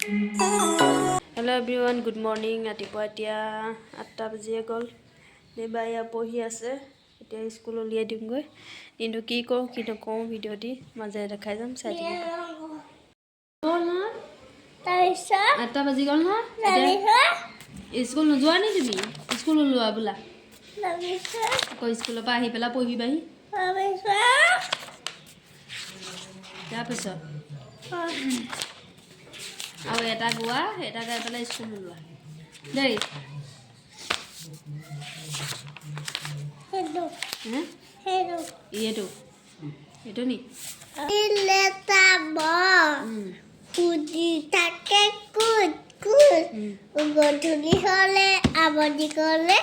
Hello everyone, good morning. ৰাতিপুৱা এতিয়া 8টা বাজিয়ে গ'ল। দেবা ইয়া পঢ়ি আছে। এতিয়া স্কুল উলিয়াই দিমগৈ। কিন্তু কি কৰো কি নকৰো ভিডিঅ' দি মাজে দেখাই যাম চাই থাকিব। গ'ল না? তাৰপিছত 8টা বাজি গ'ল না? এতিয়া স্কুল নোযোৱা নি তুমি? স্কুল ওলোৱা বোলা। আকৌ স্কুলৰ পৰা আহি পেলাই পঢ়িবাহি। তাৰপিছত আৰু এটা গোৱা এটা গাই পেলাই স্কুল ওলোৱা দেই। এইটো নি সুধি থাকে গধূলি হ'লে আবদি ক'লে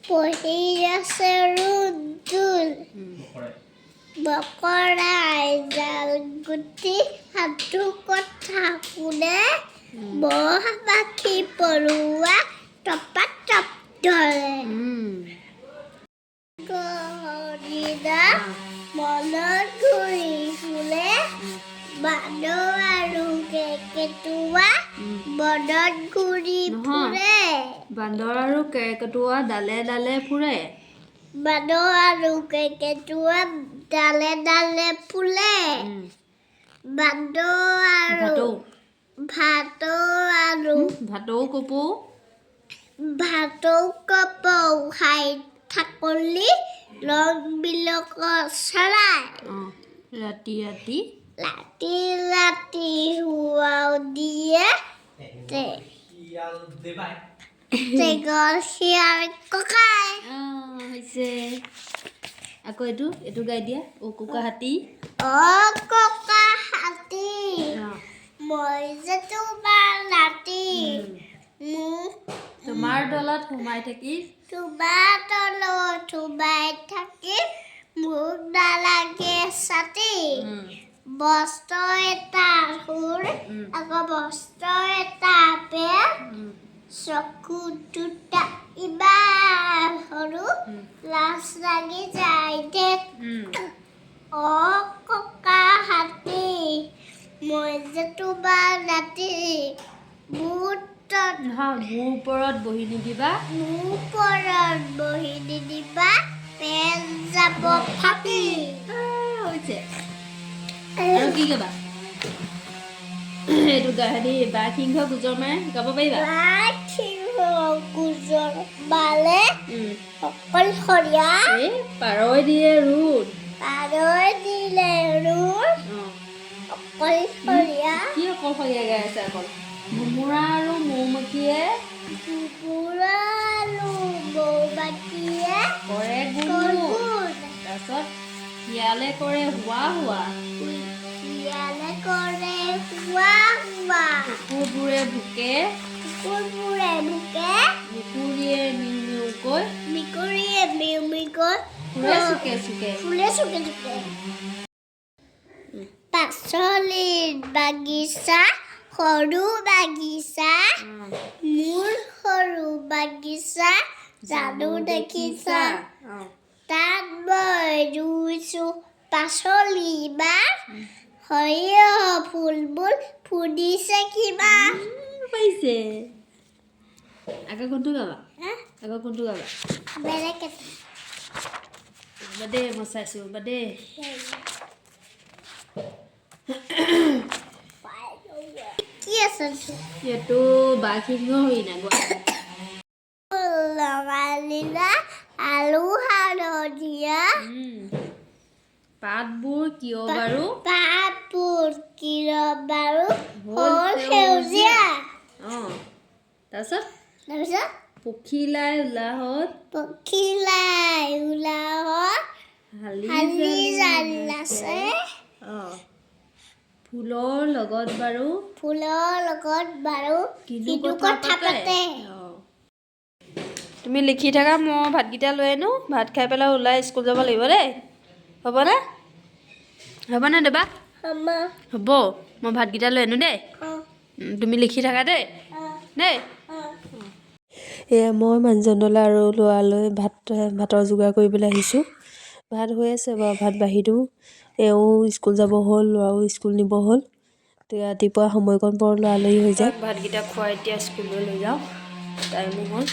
পঢ়ি আছে ৰুদুল বকৰাই জাল গুটি সাধু কথা শুনে বহ পাখি পৰুৱা টপা টপ ধৰে গহৰিদা মনত ঘূৰি ফুৰে বান্দৰ আৰু কেৰ্কেটুৱা বনত ঘূৰি ফুৰে বান্দৰ আৰু কেৰ্কেটুৱা ডালে ডালে ফুৰে বান্দৰ আৰু কেৰ্কেটুৱা ডালে ডালে ফুলে বান্দৰ আৰু ভাটৌ কপৌ খাই থাকলি ৰং বিলকৰ চৰাই ৰাতি ৰাতি শুৱাও দিয়ে টেঙৰ শিয়াল ককাই হৈছে আকৌ এইটো গাই দিয়া অ কুকা হাতী ককা হাতী মই যে তোমাৰ নাতি তোমাৰ তলত সোমাই থাকি মোক নালাগে ছাতি বস্ত্ৰ এটা সুৰ আকৌ বস্ত্ৰ এটা পেৰ চকু দুটা ইমান সৰু লাজ লাগি যায় দে ককা হাতী মই যে তোমাৰ নাতি মোৰ ওপৰত বহি নিদিবা পেন যাব ফাটি হৈছে আৰু কি গাবা এইটো হেৰি বাঘ সিংহ গুজৰ মাৰে গাব পাৰিবা অকলশৰীয়া পাৰৈ দিয়ে ৰুদ অকলশৰীয়া কি অকলশৰীয়া গাই আছে অকল মুমুৰা আৰু মৌমাখিয়ে কৰে গুণ তাৰপিছত শিয়ালে কৰে হোৱা কুকুৰবোৰে ভুকে মেকুৰীয়ে মিউ মিউকৈ ফুলে চুকে পাচলিৰ বাগিচা সৰু বাগিচা মোৰ সৰু বাগিচা জানো দেখিছা তাত মই ৰুইছো পাচলি বাৰ সৰিয়হ ফুলবোৰ ফুলিছে কিবা পাইছে আকৌ কোনটো গাবা বেলেগ এটা বাদে মই চাইছো বাদে কি আছে এইটো বাঘ সিংহ হৈ না ৰঙালীলা আলু হালধীয়া পাতবোৰ কিয় বাৰু হ'ল সেউজীয়া তাৰপিছত পখিলাই উলাহত হালি জাল আছে ফুলৰ লগত বাৰু কিনো কথা পাতে তুমি লিখি থাকা মই ভাতকেইটা লৈ আনো ভাত খাই পেলাই ওলাই স্কুল যাব লাগিব দেই হ'বনে দেবা হ'ব মই ভাতকেইটা লৈ আনো দেই তুমি লিখি থাকা দেই এয়া মই মানুহজনলৈ আৰু ল'ৰালৈ ভাতৰ যোগাৰ কৰিবলৈ আহিছোঁ ভাত হৈ আছে বাৰু ভাত বাঢ়ি দিওঁ এওঁ স্কুল যাব হ'ল ল'ৰাও স্কুল নিব হ'ল ৰাতিপুৱা সময়কণ বৰ লৰালৰি হৈ যায় ভাতকেইটা খুৱাই এতিয়া স্কুললৈ লৈ যাওঁ টাইমো হ'ল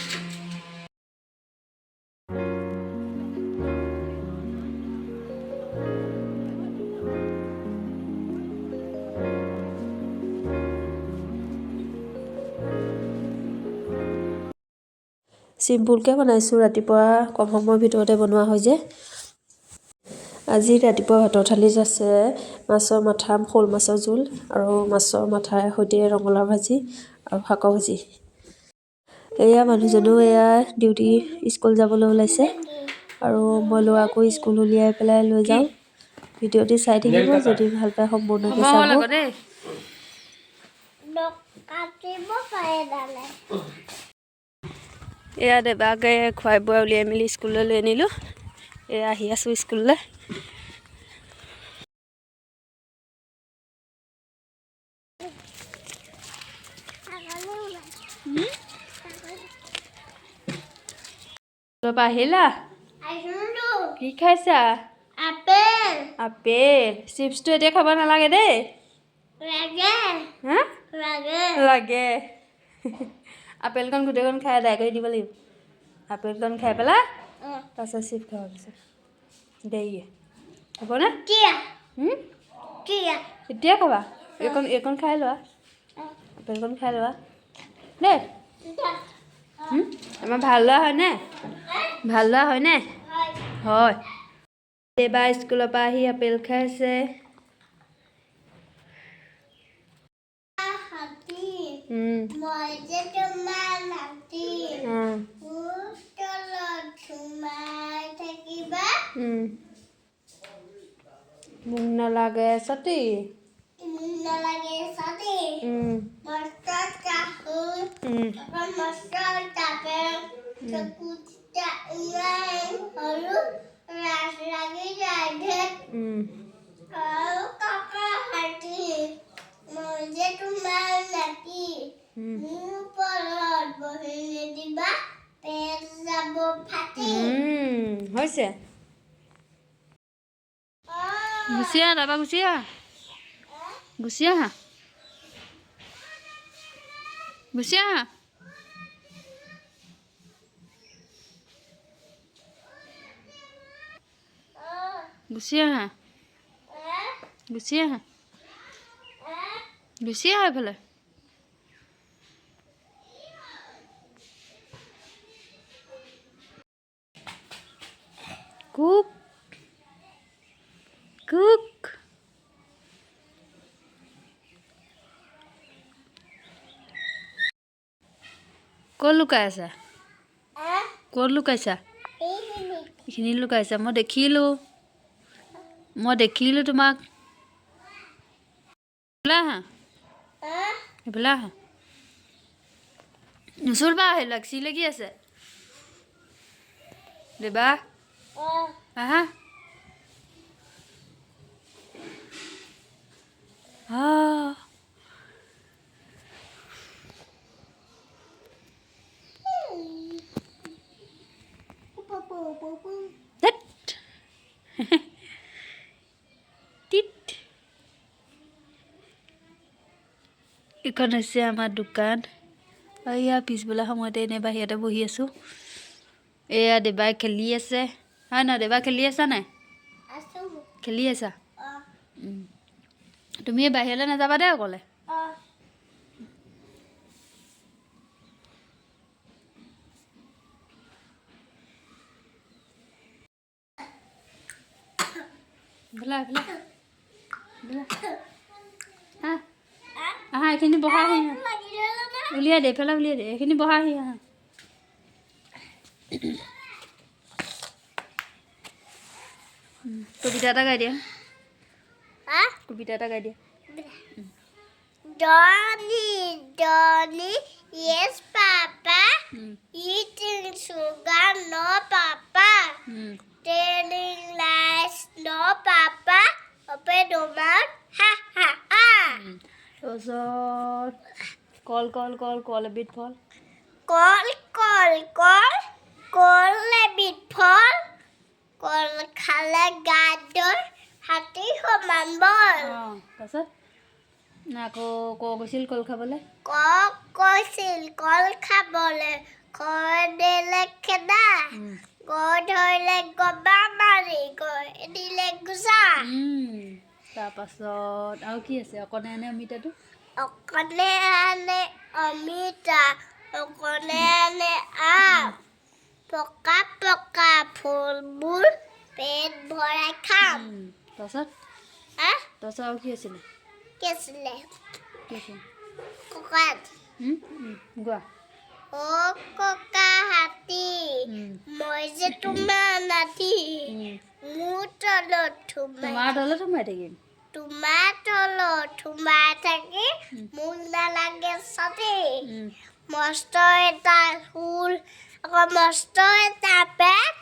চিম্পুলকৈ বনাইছোঁ ৰাতিপুৱা কম সময়ৰ ভিতৰতে বনোৱা হয় যে আজি ৰাতিপুৱা ভাতৰ থালিত আছে মাছৰ মাথা শ'ল মাছৰ জোল আৰু মাছৰ মাথাৰ সৈতে ৰঙালাও ভাজি আৰু শাকৰ ভাজি এয়া মানুহজনো এয়া ডিউটি স্কুল যাবলৈ ওলাইছে আৰু মই ল'ৰাকো স্কুল উলিয়াই পেলাই লৈ যাওঁ ভিডিঅ'টি চাই থাকিব যদি ভাল পায় সম্পূৰ্ণকৈ চাব কাটিব পাৰে দালে এয়া দেবাকে খুৱাই বোৱাই উলিয়াই মেলি স্কুললৈ লৈ আনিলোঁ এয়া আহি আছোঁ স্কুললৈ আহিলা কি খাইছা আপেল আপেল চিপছটো এতিয়া খাব নালাগে দেই লাগে হা লাগে লাগে আপেলকণ গোটেইকণ খাই আদায় কৰি দিব লাগিব আপেলকণ খাই পেলাই তাৰপিছত চিপছ খাব পিছত দেৰিয়ে হ'বনে এতিয়া খাবা এইকণ খাই লোৱা আপেলকণ খাই লোৱা দেই আমাৰ ভাল লোৱা হয়নে ভাল লোৱা হয়নে হয় এইবাৰ স্কুলৰ পৰা আহি আপেল খাইছে মই যে তোমাৰ নাতি তলত সোমাই থাকিবা মোক নালাগে ছটি নালাগে চাতি মস্তৰ চাহু মস্তৰ তাপে চকুটা ইমান সৰু ৰাস লাগি যায় আৰু কাকা হাতী মই যে তোমাৰ নাতি মোৰ ওপৰত বহি নিদিবা পেট যাব ফাটি হৈছে গুচি আহা তাৰপৰা গুচি আহা গুচি আহা গুচি আহা গুচি আহা গুচি আহা গুচি আহা এইফালে কুক কুক ক'ত লুকাই আছা ক'ত লুকাইছা এইখিনি লুকাইছা মই দেখিলোঁ তোমাক এইফালে আহা এইফালে আহা নুচুৰিবা সেইবিলাক চি লাগি আছে দেবা আহা এইখন হৈছে আমাৰ দোকান এয়া পিছবেলা সময়তে এনেই বাহিৰতে বহি আছোঁ এয়া দেবাই খেলি আছে হয় নহয় দেবা খেলি আছা নাই খেলি আছা তুমি বাহিৰলৈ নাযাবা দেই অকলে আহা এইখিনি বহা আহি উলিয়াই দে এইফালে উলিয়াই দে এইখিনি বহা আহি আহা কবিতা এটা গাই দিয়া কবিতা এটা গাই দিয়া Donnie, yes, Papa. Eating sugar, no, Papa. Telling lies, no, Papa. Open your mouth, ha, ha, ha. Call a bit, Paul. Call a bit, Paul. Call color garden, happy human ball. That's it. আকৌ কৈছিল কল খাবলৈ কৈছিল কল খাবলৈ দিলে খেদা ধৰিলে গবা মাৰি দিলে গুচা তাৰপাছত আৰু কি আছে অকণে আনে অমিতাটো অকণে আনে অমিতা অকণে আনে আম পকা পকা ফুলবোৰ পেট ভৰাই খাম তাৰপাছত আৰু কি আছিলে কি আছিলে কি আছিল ককাত গোৱা অ' ককা হাতী মই যে তোমাৰ নাতি মোৰ তলত সোমাই থাকিম তোমাৰ তলত সোমাই থাকি মোক নালাগে চাতি মস্ত এটা ফুল আকৌ মস্ত এটা পেট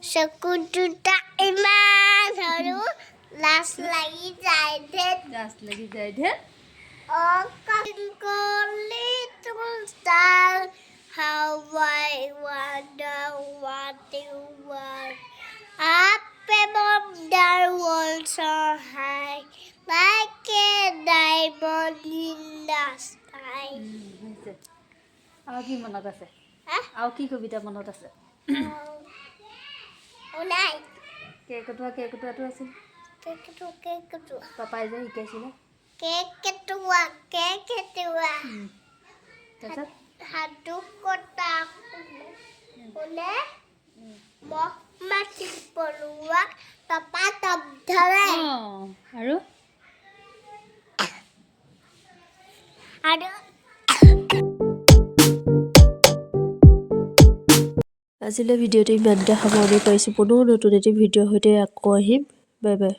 চকু দুটা ইমান সৰু লাজ লাগি যায় দে Oh, little star, how I wonder what you are. Up above the world so high, like a diamond in the sky. আৰু কি মনত আছে আৰু কি কবিতা মনত আছে নাই কেকটোৱাটো আছিল পাপাই যে শিকাইছিলে কেকেটুৱা তাৰপিছত হাতু কটা কোনে মহ মাছি পৰুৱাক টপা টপ ধৰে আৰু আজিলৈ ভিডিঅ'টো ইমানতে সামৰণি কৰিছোঁ পুনৰ নতুন এটি ভিডিঅ'ৰ সৈতে আকৌ আহিম বাই বাই